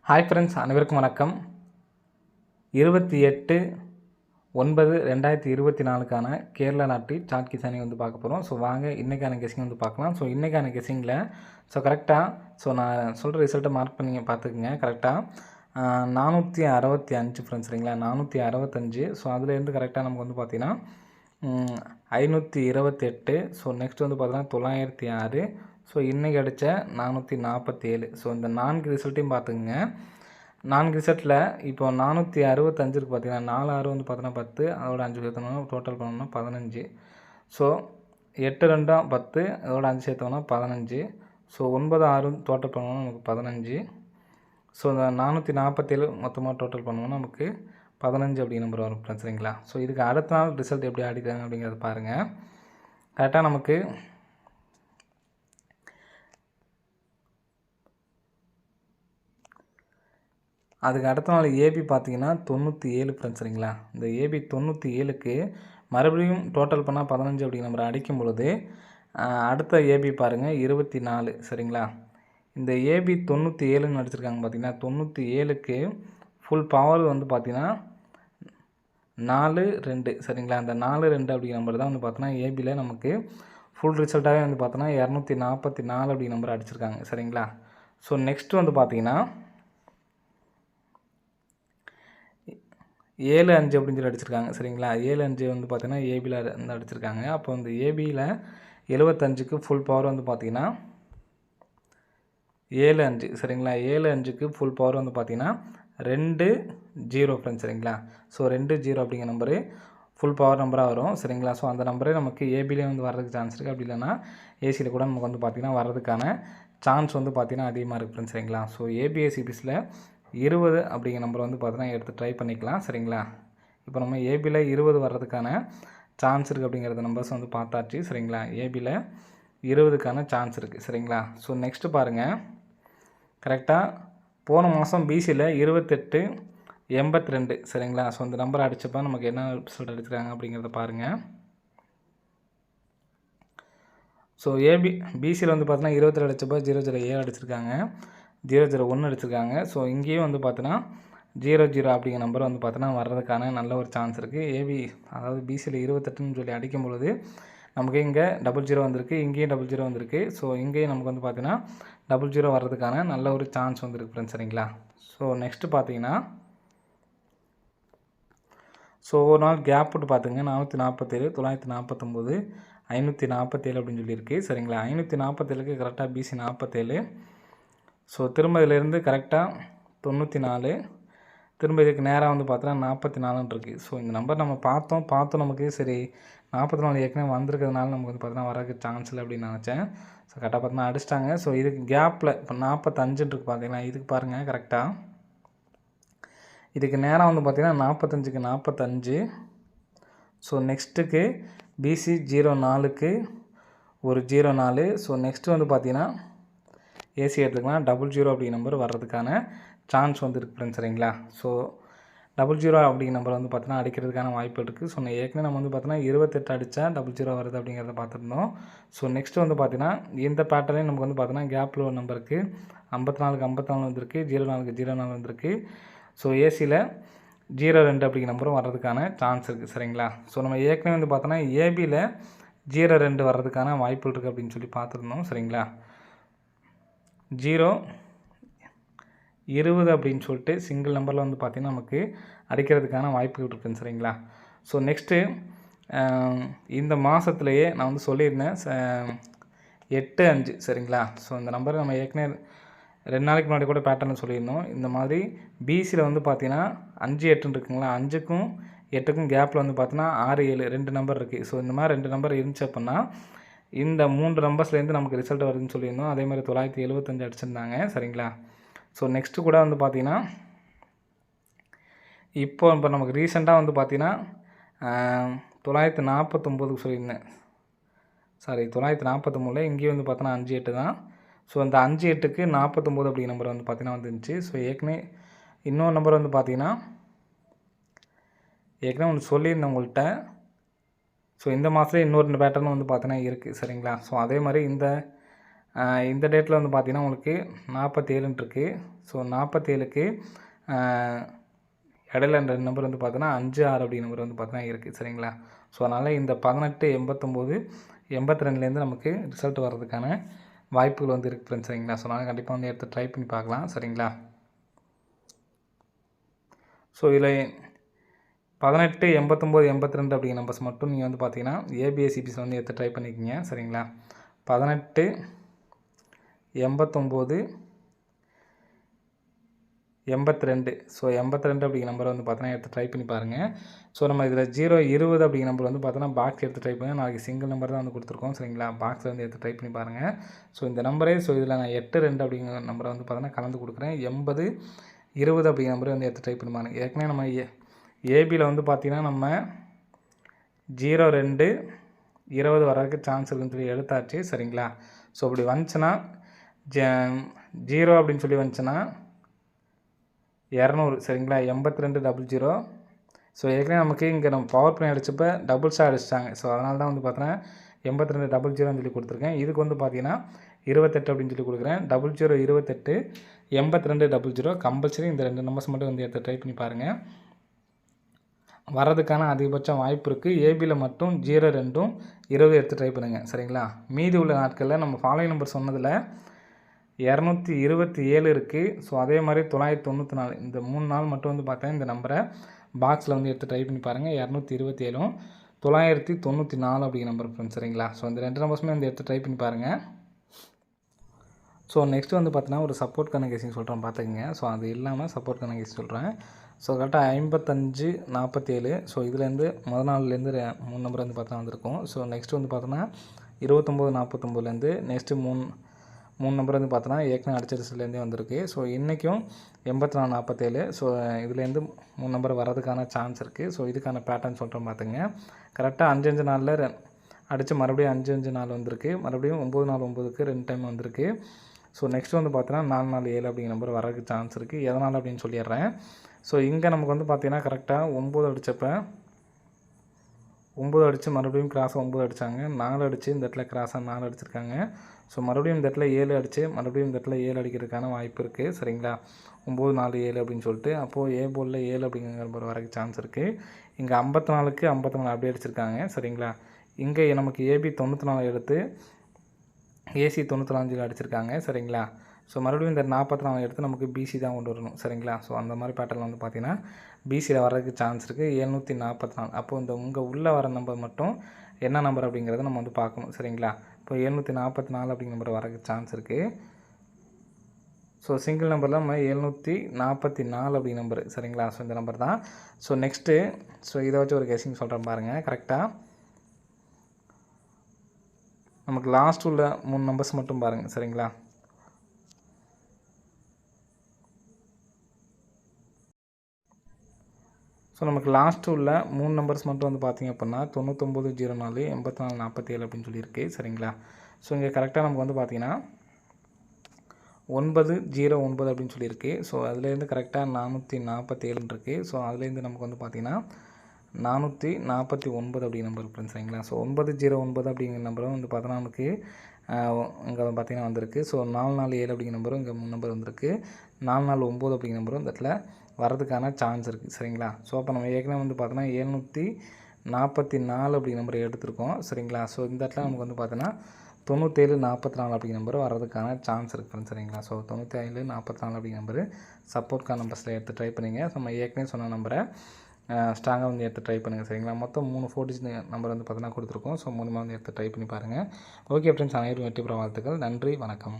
Hi friends, அனைவருக்கும் வணக்கம். 28/9/2024க்கான கேரளா நாட்டு சாட் கிசானி பார்க்க போகிறோம். ஸோ வாங்க இன்றைக்கான கெஸிங் பார்க்கலாம். ஸோ இன்றைக்கான கெஸிங்கில் கரெக்டாக நான் சொல்கிற ரிசல்ட்டை மார்க் பண்ணி பார்த்துக்குங்க. கரெக்டாக 465 ஃப்ரெண்ட்ஸ், சரிங்களா? 465. ஸோ அதுலேருந்து கரெக்டாக நமக்கு பார்த்தீங்கன்னா 528. ஸோ நெக்ஸ்ட் பார்த்தீங்கன்னா 906. ஸோ இன்றைக்கி அடித்த 447. ஸோ இந்த 4 ரிசல்ட்டையும் பார்த்துக்குங்க. 4 ரிசல்ட்டில் இப்போ 465 பார்த்தீங்கன்னா 4 6 பார்த்தீங்கன்னா 10, அதோட 5 சேர்த்தோம்னா டோட்டல் பண்ணோம்னா 15. ஸோ 8 2 10, அதோட 5 சேர்த்தோம்னா 15. ஸோ 9 6 டோட்டல் பண்ணோம்னா நமக்கு 15. ஸோ இந்த 447 மொத்தமாக டோட்டல் பண்ணோம்னா நமக்கு 15 அப்படி நம்பர் வரும், சரிங்களா? ஸோ இதுக்கு அடுத்த நாள் ரிசல்ட் எப்படி ஆடிக்கிறாங்க அப்படிங்கிறத பாருங்கள். கரெக்டாக நமக்கு அதுக்கு அடுத்த நாள் ஏபி பார்த்தீங்கன்னா 97 ஃப்ரெண்ட்ஸ், சரிங்களா? இந்த ஏபி 97க்கு மறுபடியும் டோட்டல் பண்ணால் 15 அப்படி நம்பர் அடிக்கும் பொழுது அடுத்த ஏபி பாருங்கள் 24, சரிங்களா? இந்த ஏபி 97ன்னு அடிச்சிருக்காங்க பார்த்தீங்கன்னா 97க்கு ஃபுல் பவர் பார்த்தீங்கன்னா 4 2, சரிங்களா? அந்த 4 2 அப்படி நம்பர் தான் பார்த்தோன்னா ஏபியில் நமக்கு ஃபுல் ரிசல்ட்டாகவே பார்த்தோன்னா 244 அப்படி நம்பர் அடிச்சிருக்காங்க, சரிங்களா? ஸோ நெக்ஸ்ட் பார்த்தீங்கன்னா 7 5 அப்படின்னு சொல்லி அடிச்சிருக்காங்க, சரிங்களா? 7 5 பார்த்தீங்கன்னா ஏபியில் வந்து அடிச்சிருக்காங்க. அப்போ இந்த ஏபியில் 75க்கு ஃபுல் பவர் பார்த்தீங்கன்னா 7 5, சரிங்களா? 7 5க்கு ஃபுல் பவர் பார்த்தீங்கன்னா 2 0 ஃப்ரெண்ட்ஸ், சரிங்களா? ஸோ 2 0 அப்படிங்கிற நம்பரு ஃபுல் பவர் நம்பராக வரும், சரிங்களா? ஸோ அந்த நம்பரே நமக்கு ஏபிலே வர்றதுக்கு சான்ஸ் இருக்குது. அப்படி இல்லைனா ஏசியில் கூட நமக்கு பார்த்திங்கன்னா வர்றதுக்கான சான்ஸ் பார்த்திங்கன்னா அதிகமாக இருக்குது ஃப்ரெண்ட்ஸ், சரிங்களா? ஸோ ஏபிஎஸ்சிபிஸில் 20 அப்படிங்கிற நம்பர் பார்த்தீங்கன்னா எடுத்து ட்ரை பண்ணிக்கலாம், சரிங்களா? இப்போ நம்ம ஏபியில் 20 வர்றதுக்கான சான்ஸ் இருக்குது அப்படிங்கிறத நம்பர்ஸ் பார்த்தாச்சு, சரிங்களா? ஏபியில் 20க்கான சான்ஸ் இருக்குது, சரிங்களா? ஸோ நெக்ஸ்ட்டு பாருங்கள். கரெக்டாக போன மாதம் பிசியில் 28 82, சரிங்களா? ஸோ இந்த நம்பர் அடித்தப்போ நமக்கு என்ன ரிசல்ட் அடிச்சிருக்காங்க அப்படிங்கிறத பாருங்கள். ஸோ பிசியில் பார்த்தீங்கன்னா 27 அடித்தப்போ 007 அடிச்சிருக்காங்க, 001 அடிச்சிருக்காங்க. ஸோ இங்கேயும் பார்த்தீங்கன்னா 00 அப்படிங்கிற நம்பர் பார்த்தீங்கன்னா வர்றதுக்கான நல்ல ஒரு சான்ஸ் இருக்குது. அதாவது பிசியில் 28ன்னு சொல்லி அடிக்கும் பொழுது நமக்கு இங்கே 00 வந்திருக்கு, இங்கேயும் 00 வந்திருக்கு. ஸோ இங்கேயும் நமக்கு பார்த்தீங்கன்னா 00 வர்றதுக்கான நல்ல ஒரு சான்ஸ் வந்துருக்கு ஃப்ரெண்ட்ஸ், சரிங்களா? ஸோ நெக்ஸ்ட்டு பார்த்தீங்கன்னா ஸோ ஒரு நாள் கேப் விட்டு பார்த்துங்க. 447 949 547 அப்படின்னு சொல்லியிருக்கு, சரிங்களா? 547க்கு கரெக்டாக பிசி 47. ஸோ திரும்ப இதிலேருந்து கரெக்டாக 94, திரும்ப இதுக்கு நேராக பார்த்தோன்னா 44 இருக்குது. ஸோ இந்த நம்பர் நம்ம பார்த்தோம் நமக்கு சரி 44 ஏற்கனவே வந்திருக்கிறதுனால நமக்கு பார்த்தீங்கன்னா வரதுக்கு சான்ஸ் இல்லை அப்படின்னு நினச்சேன். ஸோ கரெக்டாக பார்த்தீங்கன்னா அடிச்சிட்டாங்க. ஸோ இதுக்கு கேப்பில் இப்போ 45 இருக்குது பார்த்தீங்கன்னா, இதுக்கு பாருங்கள் கரெக்டாக இதுக்கு நேரம் பார்த்தீங்கன்னா 45க்கு 45. ஸோ நெக்ஸ்ட்டுக்கு பிசி 04க்கு ஒரு 04. ஸோ நெக்ஸ்ட்டு பார்த்தீங்கன்னா ஏசி எடுத்துக்கலாம் 00 அப்படிங்கிற நம்பர் வர்றதுக்கான சான்ஸ் இருக்குது ஃப்ரெண்ட்ஸ், சரிங்களா? ஸோ 00 அப்படிங்கிற நம்பர் பார்த்தீங்கன்னா அடிக்கிறதுக்கான வாய்ப்பு இருக்குது. ஸோ ஏற்கனவே நம்ம பார்த்தீங்கன்னா 28 அடித்தா 00 வருது அப்படிங்கிறத பார்த்துருந்தோம். ஸோ நெக்ஸ்ட்டு பார்த்தீங்கன்னா இந்த பேட்டர்னே நமக்கு பார்த்தீங்கன்னா கேப்பில் ஒரு நம்பருக்கு 54க்கு 54 வந்திருக்கு, 04க்கு 04 வந்திருக்கு. ஸோ ஏசியில் 02 அப்படிங்கிற நம்பரும் வர்றதுக்கான சான்ஸ் இருக்குது, சரிங்களா? ஸோ நம்ம ஏற்கனவே பார்த்தோன்னா ஏபியில் 02 வர்றதுக்கான வாய்ப்புகள் இருக்குது அப்படின்னு சொல்லி பார்த்துருந்தோம், சரிங்களா? 020 அப்படின்னு சொல்லிட்டு சிங்கிள் நம்பரில் பார்த்திங்கன்னா நமக்கு அடிக்கிறதுக்கான வாய்ப்புகள் இருக்குதுன்னு, சரிங்களா? ஸோ நெக்ஸ்ட்டு இந்த மாதத்துலையே நான் சொல்லியிருந்தேன் 8 5, சரிங்களா? ஸோ இந்த நம்பரை நம்ம ஏற்கனவே 2 நாளைக்கு முன்னாடி கூட பேட்டர்னு சொல்லியிருந்தோம். இந்த மாதிரி பிசியில் பார்த்தீங்கன்னா 5 8 இருக்குங்களா, 5க்கும் 8க்கும் கேப்பில் பார்த்தீங்கன்னா 6 7 2 நம்பர் இருக்குது. ஸோ இந்த மாதிரி 2 நம்பர் இருந்துச்சு அப்படின்னா இந்த 3 நம்பர்ஸ்லேருந்து நமக்கு ரிசல்ட் வருதுன்னு சொல்லியிருந்தோம். அதே மாதிரி 975 அடிச்சிருந்தாங்க, சரிங்களா? ஸோ நெக்ஸ்ட்டு கூட பார்த்தீங்கன்னா இப்போ நமக்கு ரீசெண்டாக பார்த்தீங்கன்னா 949க்கு சொல்லியிருந்தேன். சாரி 943 இங்கேயும் பார்த்தோன்னா 5 8 தான். ஸோ அந்த 5 8க்கு 49 அப்படிங்கிற நம்பர் பார்த்தீங்கன்னா வந்துருந்துச்சு. ஸோ ஏற்கனவே இன்னொரு நம்பர் பார்த்தீங்கன்னா ஏற்கனவே ஒன்று சொல்லியிருந்தேன் உங்கள்கிட்ட. ஸோ இந்த மாதத்துலேயே இன்னொரு பேட்டர்ன் பார்த்தீங்கன்னா இருக்குது, சரிங்களா? ஸோ அதே மாதிரி இந்த இந்த டேட்டில் வந்து பார்த்திங்கன்னா உங்களுக்கு 47 இருக்குது. ஸோ 47க்கு இடையில 2 நம்பர் வந்து பார்த்தோன்னா 5, 6 அப்படிங்கிற நம்பர் வந்து பார்த்தோன்னா இருக்குது. சரிங்களா? ஸோ அதனால் இந்த 18, 89, 82லேருந்து நமக்கு ரிசல்ட் வர்றதுக்கான வாய்ப்புகள் வந்து இருக்குது ஃப்ரெண்ட்ஸ். சரிங்களா? ஸோ அதனால் கண்டிப்பாக வந்து எடுத்து ட்ரை பண்ணி பார்க்கலாம். சரிங்களா? ஸோ இதில் 18, 89, 82 அப்படிங்கிற நம்பர்ஸ் மட்டும் நீங்கள் வந்து பார்த்தீங்கன்னா ஏபிஎஸ்சிபிஸ் வந்து எடுத்து ட்ரை பண்ணிக்கிங்க. சரிங்களா? 18, 89, 82. ஸோ 82 அப்படிங்கிற நம்பர் வந்து பார்த்தோன்னா எடுத்து ட்ரை பண்ணி பாருங்கள். ஸோ நம்ம இதில் 0, 20 அப்படிங்கிற நம்பர் வந்து பார்த்தோன்னா பாக்ஸ் எடுத்து ட்ரை பண்ணி நாளைக்கு சிங்கிள் நம்பர் தான் வந்து கொடுத்துருக்கோம். சரிங்களா? பாக்ஸில் வந்து எடுத்து ட்ரை பண்ணி பாருங்கள். ஸோ இந்த நம்பரே ஸோ இதில் நான் 8, 2 அப்படிங்கிற நம்பரை வந்து பார்த்தோன்னா கலந்து கொடுக்குறேன். 80, 20 அப்படிங்கிற நம்பரை வந்து எடுத்து ட்ரை பண்ணி பாருங்கள். ஏற்கனவே நம்ம ஏபியில் வந்து பார்த்திங்கன்னா நம்ம 0, 2, 20 வர்றதுக்கு சான்ஸ் இருக்குன்னு சொல்லி எடுத்தாச்சு. சரிங்களா? ஸோ அப்படி வந்துச்சுன்னா 0 அப்படின்னு சொல்லி வந்துச்சுன்னா 200. சரிங்களா? 8200. ஸோ ஏற்கனவே நமக்கு இங்கே நம்ம பவர் பிளே அடித்தப்போ டபுள் ஸ்டார் அடிச்சிட்டாங்க. ஸோ அதனால தான் வந்து பார்த்தோன்னா 8200 சொல்லி கொடுத்துருக்கேன். இதுக்கு வந்து பார்த்தீங்கன்னா 28 அப்படின்னு சொல்லி கொடுக்குறேன். 00, 28, 8200 கம்பல்சரி இந்த 2 நம்பர்ஸ் மட்டும் வந்து எடுத்து ட்ரை பண்ணி பாருங்கள். வர்றதுக்கான அதிகபட்சம் வாய்ப்பு இருக்குது. ஏபியில் மட்டும் 0, 2, 20 எடுத்து ட்ரை பண்ணுங்கள். சரிங்களா? மீதி உள்ள நாட்களில் நம்ம ஃபாலோயிங் நம்பர் சொன்னதில் 227 இருக்குது. ஸோ அதே மாதிரி 994 இந்த 3 நாள் மட்டும் வந்து பார்த்தா இந்த நம்பரை பாக்ஸில் வந்து எடுத்து ட்ரை பண்ணி பாருங்கள். 227, 994 அப்படிங்கிற நம்பர் ஃப்ரெண்ட்ஸ். சரிங்களா? ஸோ இந்த 2 நம்பர்ஸுமே வந்து எடுத்து ட்ரை பண்ணி பாருங்கள். ஸோ நெக்ஸ்ட் வந்து பார்த்தீங்கன்னா ஒரு சப்போர்ட் கனெக்ஷன் சொல்கிறேன் பார்த்துக்குங்க. ஸோ அது இல்லாமல் சப்போர்ட் கனெக்ஷன் சொல்கிறேன். ஸோ கரெக்டாக 55, 47. ஸோ இதுலேருந்து முதல் நாள்லேருந்து 3 நம்பர் வந்து பார்த்தா வந்திருக்கும். ஸோ நெக்ஸ்ட் வந்து பார்த்தோன்னா 29, 49லேருந்து நெக்ஸ்ட்டு 3 நம்பர் வந்து பார்த்தோன்னா ஏற்கனவே அடிச்ச ரிசல்ட்லேருந்தே வந்திருக்கு. ஸோ இன்றைக்கும் 84, 47. ஸோ இதுலேருந்து 3 நம்பர் வர்றதுக்கான சான்ஸ் இருக்குது. ஸோ இதுக்கான பேட்டர்ன் சொல்கிறேன் பார்த்துங்க. கரெக்டாக 5 நாளில் அடித்து மறுபடியும் 5 நாள் வந்திருக்கு. மறுபடியும் 9, 9க்கு 2 டைம் வந்திருக்கு. ஸோ நெக்ஸ்ட் வந்து பார்த்தோன்னா 4, 7 அப்படிங்கிற நம்பர் வரதுக்கு சான்ஸ் இருக்குது. எதனால் அப்படின்னு சொல்லிடுறேன். ஸோ இங்கே நமக்கு வந்து பார்த்தீங்கன்னா கரெக்டாக 9 அடித்தப்போ 9 அடித்து மறுபடியும் கிராஸாக 9 அடித்தாங்க. 4 அடித்து இந்த இடத்துல கிராஸாக 4 அடிச்சிருக்காங்க. ஸோ மறுபடியும் இந்த இடத்துல 7 அடித்து மறுபடியும் இந்த இடத்துல 7 அடிக்கிறதுக்கான வாய்ப்பு இருக்குது. சரிங்களா? 9, 4, 7 அப்படின்னு சொல்லிட்டு அப்போது ஏ போலில் 7 அப்படிங்கிற நம்பர் வரதுக்கு சான்ஸ் இருக்குது. இங்கே 54க்கு 54 அப்படியே அடிச்சிருக்காங்க. சரிங்களா? இங்கே நமக்கு ஏபி 94 எடுத்து ஏசி 95 அடிச்சிருக்காங்க. சரிங்களா? ஸோ மறுபடியும் இந்த 44 எடுத்து நமக்கு பிசி தான் கொண்டு வரணும். சரிங்களா? ஸோ அந்த மாதிரி பேட்டர்னில் வந்து பார்த்தீங்கன்னா பிசியில் வர்றதுக்கு சான்ஸ் இருக்குது. 744. அப்போது இந்த உங்கள் உள்ளே வர நம்பர் மட்டும் என்ன நம்பர் அப்படிங்கிறத நம்ம வந்து பார்க்கணும். சரிங்களா? இப்போ 744 அப்படிங்கிற நம்பர் வரதுக்கு சான்ஸ் இருக்குது. ஸோ சிங்கிள் நம்பரில் நம்ம 744 அப்படிங்கிற நம்பர். சரிங்களா? ஸோ இந்த நம்பர் தான். ஸோ நெக்ஸ்ட்டு ஸோ இதை வச்சு ஒரு கெஸிங் சொல்கிறேன் பாருங்கள். கரெக்டாக நமக்கு லாஸ்ட் உள்ள 3 நம்பர்ஸ் மட்டும் பாருங்கள். சரிங்களா? ஸோ நமக்கு லாஸ்ட்டு உள்ள 3 நம்பர்ஸ் மட்டும் வந்து பார்த்திங்க அப்படின்னா 9904, 8447 அப்படின்னு சொல்லியிருக்கு. சரிங்களா? ஸோ இங்கே கரெக்டாக நமக்கு வந்து பார்த்திங்கன்னா 909 அப்படின்னு சொல்லியிருக்கு. ஸோ அதுலேருந்து கரெக்டாக 447 இருக்குது. ஸோ அதுலேருந்து நமக்கு வந்து பார்த்திங்கன்னா 449 அப்படிங்கிற நம்பர் ஃப்ரெண்ட்ஸ். சரிங்களா? ஸோ 909 அப்படிங்கிற நம்பரும் வந்து பார்த்தோன்னா நமக்கு இங்கே பார்த்திங்கன்னா வந்திருக்கு. ஸோ 447 அப்படிங்கிற நம்பரும் இங்கே 3 நம்பர் வந்திருக்கு. 449 அப்படிங்கிற நம்பரும் இந்த இடத்துல வரதுக்கான சான்ஸ் இருக்குது. சரிங்களா? ஸோ அப்போ நம்ம ஏற்கனவே வந்து பார்த்தோன்னா 744 அப்படிங்கிற நம்பர் எடுத்திருக்கோம். சரிங்களா? ஸோ இந்த இடத்துல நமக்கு வந்து பார்த்தோன்னா 9744 அப்படிங்கிற நம்பர் வரதுக்கான சான்ஸ் இருக்குது. சரிங்களா? ஸோ 9744 அப்படிங்கிற நம்பர் சப்போர்ட்கான நம்பர்ஸில் எடுத்து ட்ரை பண்ணிங்க. நம்ம ஏற்கனவே சொன்ன நம்பரை ஸ்ட்ராங்காக வந்து எடுத்து ட்ரை பண்ணுங்கள். சரிங்களா? மொத்தம் 3 4 டிஜிட் நம்பர் வந்து பார்த்தோன்னா கொடுத்துருக்கோம். ஸோ 3 வந்து எடுத்து ட்ரை பண்ணி பாருங்கள். ஓகே ஃப்ரெண்ட்ஸ், அனைவரும் வெற்றி பெற வாழ்த்துக்கள். நன்றி, வணக்கம்.